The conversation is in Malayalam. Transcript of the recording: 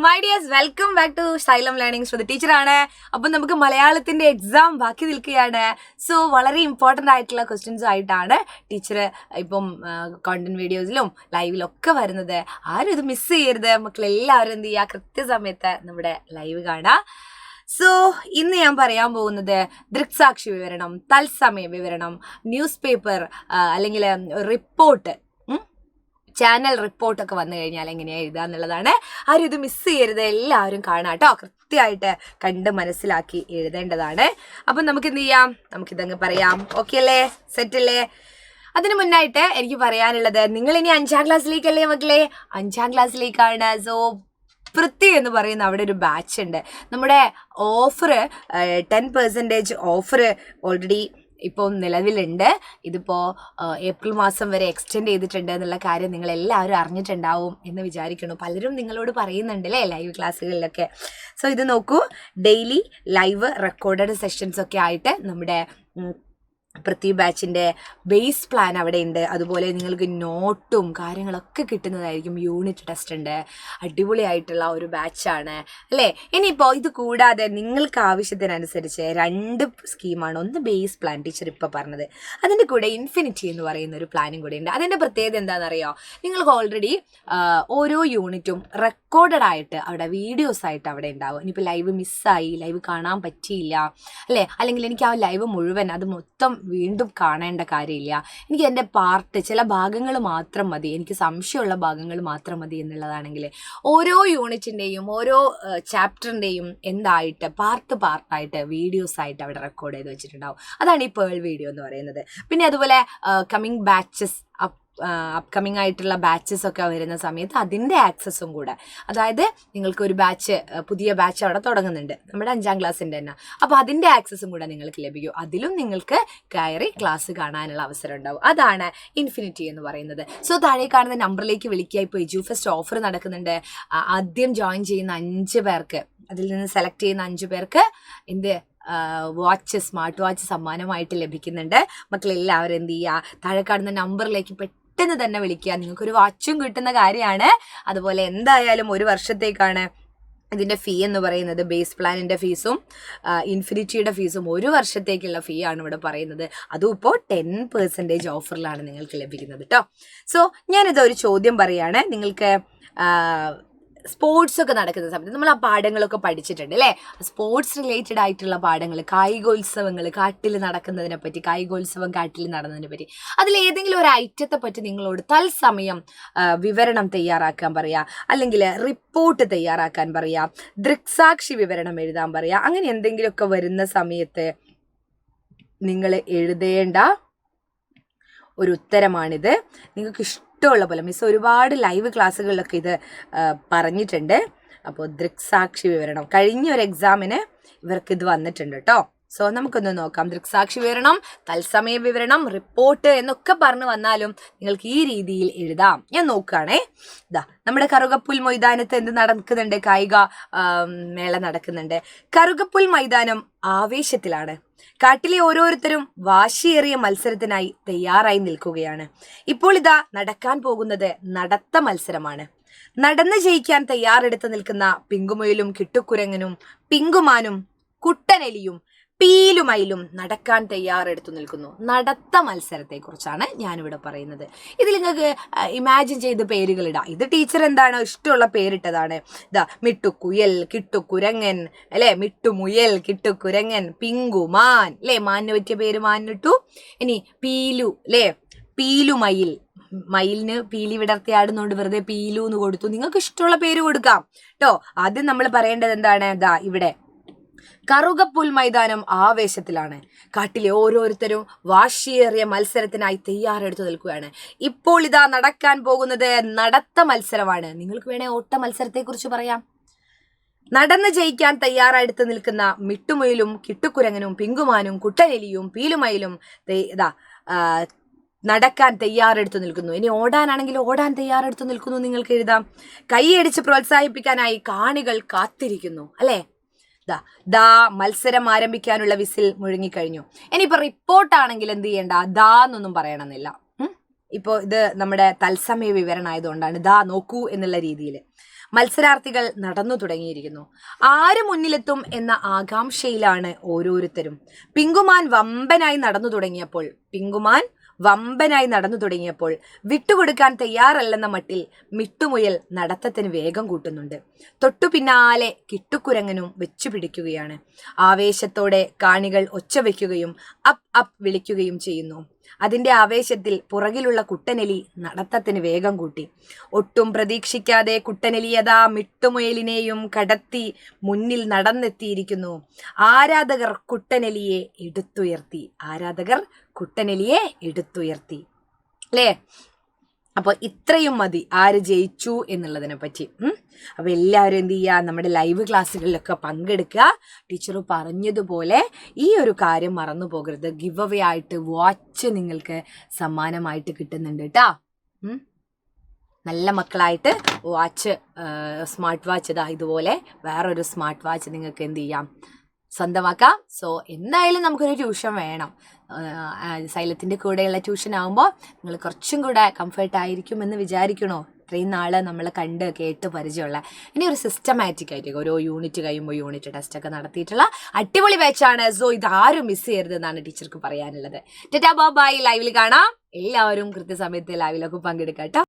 My dears, welcome back to Stylum learning. Shruti ടീച്ചറാണ്. അപ്പം നമുക്ക് മലയാളത്തിന്റെ എക്സാം ബാക്കി നിൽക്കുകയാണ്. സോ വളരെ ഇമ്പോർട്ടൻ്റ് ആയിട്ടുള്ള ക്വസ്റ്റ്യൻസ് ആയിട്ടാണ് ടീച്ചർ ഇപ്പം കോണ്ടന്റ് വീഡിയോസിലും ലൈവിലൊക്കെ വരുന്നത്. ആരും ഇത് മിസ് ചെയ്യരുത്. മക്കളെല്ലാവരും എന്ത് ചെയ്യുക, കൃത്യസമയത്ത് നമ്മുടെ ലൈവ് കാണാം. സോ ഇന്ന് ഞാൻ പറയാൻ പോകുന്നത് ദൃക്സാക്ഷി വിവരണം, തത്സമയ വിവരണം, ന്യൂസ് പേപ്പർ അല്ലെങ്കിൽ റിപ്പോർട്ട്, ചാനൽ റിപ്പോർട്ടൊക്കെ വന്നു കഴിഞ്ഞാൽ എങ്ങനെയാണ് എഴുതുക എന്നുള്ളതാണ്. ആരും ഇത് മിസ് ചെയ്യരുത്, എല്ലാവരും കാണാം കേട്ടോ. കൃത്യമായിട്ട് കണ്ട് മനസ്സിലാക്കി എഴുതേണ്ടതാണ്. അപ്പം നമുക്ക് എന്ത് ചെയ്യാം, നമുക്കിതങ്ങ് പറയാം. ഓക്കെ അല്ലേ, സെറ്റ് അല്ലേ? അതിന് മുന്നായിട്ട് എനിക്ക് പറയാനുള്ളത്, നിങ്ങൾ ഇനി 5ാം ക്ലാസ്സിലേക്കല്ലേ മക്കളെ? 5ാം ക്ലാസ്സിലേക്കാണ്. സോ പൃഥ്വി എന്ന് പറയുന്ന അവിടെ ഒരു ബാച്ച് ഉണ്ട്. നമ്മുടെ ഓഫർ 10% ഓഫർ ഓൾറെഡി ഇപ്പോൾ നിലവിലുണ്ട്. ഇതിപ്പോൾ ഏപ്രിൽ മാസം വരെ എക്സ്റ്റെൻഡ് ചെയ്തിട്ടുണ്ട് എന്നുള്ള കാര്യം നിങ്ങൾ എല്ലാവരും അറിഞ്ഞിട്ടുണ്ടാവും എന്ന് വിചാരിക്കുന്നു. പലരും നിങ്ങളോട് പറയുന്നുണ്ട് അല്ലേ ലൈവ് ക്ലാസ്സുകളിലൊക്കെ. സോ ഇത് നോക്കൂ, ഡെയിലി ലൈവ് റെക്കോർഡഡ് സെഷൻസ് ഒക്കെ ആയിട്ട് നമ്മുടെ പൃഥ്വി ബാച്ചിൻ്റെ ബേസ് പ്ലാൻ അവിടെ ഉണ്ട്. അതുപോലെ നിങ്ങൾക്ക് നോട്ടും കാര്യങ്ങളൊക്കെ കിട്ടുന്നതായിരിക്കും. യൂണിറ്റ് ടെസ്റ്റ് ഉണ്ട്. അടിപൊളിയായിട്ടുള്ള ഒരു ബാച്ചാണ് അല്ലേ. ഇനിയിപ്പോൾ ഇത് കൂടാതെ നിങ്ങൾക്ക് ആവശ്യത്തിനനുസരിച്ച് 2 സ്കീമാണ്. ഒന്ന് ബേസ് പ്ലാൻ ടീച്ചർ ഇപ്പോൾ പറഞ്ഞത്, അതിൻ്റെ കൂടെ ഇൻഫിനിറ്റി എന്ന് പറയുന്ന ഒരു പ്ലാനും കൂടെ ഉണ്ട്. അതിൻ്റെ പ്രത്യേകത എന്താണെന്നറിയോ? നിങ്ങൾക്ക് ഓൾറെഡി ഓരോ യൂണിറ്റും റെക്കോർഡഡ് ആയിട്ട് അവിടെ വീഡിയോസ് ആയിട്ട് അവിടെ ഉണ്ടാവും. ഇനിയിപ്പോൾ ലൈവ് മിസ്സായി, ലൈവ് കാണാൻ പറ്റിയില്ല അല്ലേ, അല്ലെങ്കിൽ എനിക്ക് ആ ലൈവ് മുഴുവൻ അത് മൊത്തം വീണ്ടും കാണേണ്ട കാര്യമില്ല, എനിക്ക് എൻ്റെ പാർട്ട് ചില ഭാഗങ്ങൾ മാത്രം മതി, എനിക്ക് സംശയമുള്ള ഭാഗങ്ങൾ മാത്രം മതി എന്നുള്ളതാണെങ്കിൽ ഓരോ യൂണിറ്റിൻ്റെയും ഓരോ ചാപ്റ്ററിൻ്റെയും എന്തായിട്ട് പാർട്ടായിട്ട് വീഡിയോസ് ആയിട്ട് അവിടെ റെക്കോർഡ് ചെയ്ത് വെച്ചിട്ടുണ്ടാവും. അതാണ് ഈ പേൾ വീഡിയോ എന്ന് പറയുന്നത്. പിന്നെ അതുപോലെ കമ്മിങ് ബാച്ചസ്, അപ്കമിങ് ആയിട്ടുള്ള ബാച്ചസ് ഒക്കെ വരുന്ന സമയത്ത് അതിൻ്റെ ആക്സസും കൂടെ, അതായത് നിങ്ങൾക്ക് ഒരു ബാച്ച്, പുതിയ ബാച്ച് അവിടെ തുടങ്ങുന്നുണ്ട് നമ്മുടെ 5ാം ക്ലാസ്സിൻ്റെ തന്നെ, അപ്പോൾ അതിൻ്റെ ആക്സസും കൂടെ നിങ്ങൾക്ക് ലഭിക്കും. അതിലും നിങ്ങൾക്ക് കയറി ക്ലാസ് കാണാനുള്ള അവസരം ഉണ്ടാവും. അതാണ് ഇൻഫിനിറ്റി എന്ന് പറയുന്നത്. സോ താഴെ കാണുന്ന നമ്പറിലേക്ക് വിളിക്കുക. ഇപ്പോൾ എജ്യൂഫെസ്റ്റ് ഓഫർ നടക്കുന്നുണ്ട്. ആദ്യം ജോയിൻ ചെയ്യുന്ന 5 പേർക്ക്, അതിൽ നിന്ന് സെലക്ട് ചെയ്യുന്ന 5 പേർക്ക് എന്ത് വാച്ച്, സ്മാർട്ട് വാച്ച് സമ്മാനമായിട്ട് ലഭിക്കുന്നുണ്ട്. മക്കളെല്ലാവരും എന്ത് ചെയ്യുക, താഴെ കാണുന്ന നമ്പറിലേക്ക് പെട്ടെന്ന് തന്നെ വിളിക്കുക. നിങ്ങൾക്കൊരു വാച്ചും കിട്ടുന്ന കാര്യമാണ്. അതുപോലെ എന്തായാലും 1 വർഷത്തേക്കാണ് ഇതിൻ്റെ ഫീ എന്ന് പറയുന്നത്. ബേസ് പ്ലാനിൻ്റെ ഫീസും ഇൻഫിനിറ്റിയുടെ ഫീസും 1 വർഷത്തേക്കുള്ള ഫീ ആണ് ഇവിടെ പറയുന്നത്. അതും ഇപ്പോൾ 10% ഓഫറിലാണ് നിങ്ങൾക്ക് ലഭിക്കുന്നത് കേട്ടോ. സോ ഞാനിതൊരു ചോദ്യം പറയുകയാണ്. നിങ്ങൾക്ക് സ്പോർട്സ് ഒക്കെ നടക്കുന്ന സമയത്ത് നമ്മൾ ആ പാഠങ്ങളൊക്കെ പഠിച്ചിട്ടുണ്ട് അല്ലേ. സ്പോർട്സ് റിലേറ്റഡ് ആയിട്ടുള്ള പാഠങ്ങൾ, കായികോത്സവങ്ങൾ, കാട്ടിൽ നടക്കുന്നതിനെ പറ്റി, കായികോത്സവം കാട്ടിൽ നടന്നതിനെ പറ്റി, അതിലേതെങ്കിലും ഒരു ഐറ്റത്തെ പറ്റി നിങ്ങളോട് തത്സമയം വിവരണം തയ്യാറാക്കാൻ പറയാം, അല്ലെങ്കിൽ റിപ്പോർട്ട് തയ്യാറാക്കാൻ പറയാം, ദൃക്സാക്ഷി വിവരണം എഴുതാൻ പറയാം. അങ്ങനെ എന്തെങ്കിലുമൊക്കെ വരുന്ന സമയത്ത് നിങ്ങൾ എഴുതേണ്ട ഒരു ഉത്തരമാണിത്. നിങ്ങൾക്ക് ഇഷ്ടമുള്ള പോലെ, മിസ് ഒരുപാട് ലൈവ് ക്ലാസ്സുകളിലൊക്കെ ഇത് പറഞ്ഞിട്ടുണ്ട്. അപ്പോൾ ദൃക്സാക്ഷി വിവരണം കഴിഞ്ഞ ഒരു എക്സാമിന് ഇവർക്ക് ഇത് വന്നിട്ടുണ്ട് കേട്ടോ. സോ നമുക്കൊന്ന് നോക്കാം. ദൃക്സാക്ഷി വിവരണം, തത്സമയ വിവരണം, റിപ്പോർട്ട് എന്നൊക്കെ പറഞ്ഞു വന്നാലും നിങ്ങൾക്ക് ഈ രീതിയിൽ എഴുതാം. ഞാൻ നോക്കുകയാണേ. നമ്മുടെ കറുകപ്പുൽ മൈതാനത്ത് എന്ത് നടക്കുന്നുണ്ട്? കായിക മേള നടക്കുന്നുണ്ട്. കറുകപ്പുൽ മൈതാനം ആവേശത്തിലാണ്. കാട്ടിലെ ഓരോരുത്തരും വാശിയേറിയ മത്സരത്തിനായി തയ്യാറായി നിൽക്കുകയാണ്. ഇപ്പോൾ ഇതാ നടക്കാൻ പോകുന്നത് നടത്ത മത്സരമാണ്. നടന്ന് ജയിക്കാൻ തയ്യാറെടുത്ത് നിൽക്കുന്ന പിങ്കുമുയലും കിട്ടുക്കുരങ്ങനും പിങ്കുമാനും കുട്ടനെലിയും പീലുമയിലും നടക്കാൻ തയ്യാറെടുത്തു നിൽക്കുന്നു. നടത്ത മത്സരത്തെക്കുറിച്ചാണ് ഞാനിവിടെ പറയുന്നത്. ഇതിൽ നിങ്ങൾക്ക് ഇമാജിൻ ചെയ്ത് പേരുകളിടാം. ഇത് ടീച്ചർ എന്താണോ ഇഷ്ടമുള്ള പേരിട്ടതാണ്. മിട്ടുക്കുയൽ, കിട്ടുക്കുരങ്ങൻ അല്ലേ, മിട്ടുമുയൽ, കിട്ടുക്കുരങ്ങൻ, പിങ്കുമാൻ അല്ലേ, മാനിന് പറ്റിയ പേര് മാനിട്ടു. ഇനി പീലു അല്ലേ, പീലുമയിൽ, മയിലിന് പീലി വിടർത്തിയാടുന്നോണ്ട് വെറുതെ പീലു എന്ന് കൊടുത്തു. നിങ്ങൾക്ക് ഇഷ്ടമുള്ള പേര് കൊടുക്കാം കേട്ടോ. ആദ്യം നമ്മൾ പറയേണ്ടത് എന്താണ്? ഇവിടെ കറുകപ്പുൽ മൈതാനം ആവേശത്തിലാണ്. കാട്ടിലെ ഓരോരുത്തരും വാശിയേറിയ മത്സരത്തിനായി തയ്യാറെടുത്തു നിൽക്കുകയാണ്. ഇപ്പോൾ ഇതാ നടക്കാൻ പോകുന്നത് നടത്ത മത്സരമാണ്. നിങ്ങൾക്ക് വേണേ ഓട്ട മത്സരത്തെക്കുറിച്ച് പറയാം. നടന്ന് ജയിക്കാൻ തയ്യാറെടുത്ത് നിൽക്കുന്ന മിട്ടുമുയിലും കിട്ടുക്കുരങ്ങനും പിങ്കുമാനും കുട്ടനെലിയും പീലുമയിലും നടക്കാൻ തയ്യാറെടുത്തു നിൽക്കുന്നു. ഇനി ഓടാനാണെങ്കിൽ ഓടാൻ തയ്യാറെടുത്തു നിൽക്കുന്നു നിങ്ങൾക്ക് എഴുതാം. കൈയടിച്ച് പ്രോത്സാഹിപ്പിക്കാനായി കാണികൾ കാത്തിരിക്കുന്നു അല്ലേ. മത്സരം ആരംഭിക്കാനുള്ള വിസിൽ മുഴങ്ങിക്കഴിഞ്ഞു. ഇനിയിപ്പോൾ റിപ്പോർട്ടാണെങ്കിൽ എന്ത് ചെയ്യണ്ട, എന്നൊന്നും പറയണമെന്നില്ല. ഇപ്പോൾ ഇത് നമ്മുടെ തത്സമയ വിവരണം ആയതുകൊണ്ടാണ് നോക്കൂ എന്നുള്ള രീതിയിൽ. മത്സരാർത്ഥികൾ നടന്നു തുടങ്ങിയിരിക്കുന്നു. ആര് മുന്നിലെത്തും എന്ന ആകാംക്ഷയിലാണ് ഓരോരുത്തരും. പിങ്കുമാൻ വമ്പനായി നടന്നു തുടങ്ങിയപ്പോൾ വിട്ടുകൊടുക്കാൻ തയ്യാറല്ലെന്ന മട്ടിൽ മിട്ടുമുയൽ നടത്തത്തിന് വേഗം കൂട്ടുന്നുണ്ട്. തൊട്ടു പിന്നാലെ കിട്ടുക്കുരങ്ങനും വെച്ചുപിടിക്കുകയാണ്. ആവേശത്തോടെ കാണികൾ ഒച്ച വയ്ക്കുകയും അപ്പ് അപ്പ് വിളിക്കുകയും ചെയ്യുന്നു. അതിന്റെ ആവേശത്തിൽ പുറകിലുള്ള കുട്ടനെലി നടത്തത്തിന് വേഗം കൂട്ടി. ഒട്ടും പ്രതീക്ഷിക്കാതെ കുട്ടനെലി അതാ മിട്ടുമുയലിനെയും കടത്തി മുന്നിൽ നടന്നെത്തിയിരിക്കുന്നു. ആരാധകർ കുട്ടനെലിയെ എടുത്തുയർത്തി അല്ലേ? അപ്പോൾ ഇത്രയും മതി ആര് ജയിച്ചു എന്നുള്ളതിനെ പറ്റി. അപ്പോൾ എല്ലാവരും എന്ത് ചെയ്യുക, നമ്മുടെ ലൈവ് ക്ലാസ്സുകളിലൊക്കെ പങ്കെടുക്കുക. ടീച്ചർ പറഞ്ഞതുപോലെ ഈ ഒരു കാര്യം മറന്നു പോകരുത്. ഗിവ് അവേ ആയിട്ട് വാച്ച് നിങ്ങൾക്ക് സമ്മാനമായിട്ട് കിട്ടുന്നുണ്ട് കേട്ടോ. നല്ല മക്കളായിട്ട് വാച്ച്, സ്മാർട്ട് വാച്ച് ഇതുപോലെ വേറൊരു സ്മാർട്ട് വാച്ച് നിങ്ങൾക്ക് എന്ത് ചെയ്യാം, സ്വന്തമാക്കാം. സോ എന്തായാലും നമുക്കൊരു ട്യൂഷൻ വേണം. സൈലത്തിൻ്റെ കൂടെയുള്ള ട്യൂഷൻ ആകുമ്പോൾ നിങ്ങൾ കുറച്ചും കൂടെ കംഫർട്ടായിരിക്കും എന്ന് വിചാരിക്കണോ? ഇത്രയും നാൾ നമ്മൾ കണ്ട് കേട്ട് പരിചയമുള്ള ഇനി ഒരു സിസ്റ്റമാറ്റിക് ആയിട്ട് ഓരോ യൂണിറ്റ് കഴിയുമ്പോൾ യൂണിറ്റ് ടെസ്റ്റ് ഒക്കെ നടത്തിയിട്ടുള്ള അടിപൊളി ബാച്ചാണ്. സോ ഇതാരും മിസ് ചെയ്യരുതെന്നാണ് ടീച്ചർക്ക് പറയാനുള്ളത്. Tata bye. ലൈവിൽ കാണാം. എല്ലാവരും കൃത്യസമയത്ത് ലൈവിലൊക്കെ പങ്കെടുക്കാം കേട്ടോ.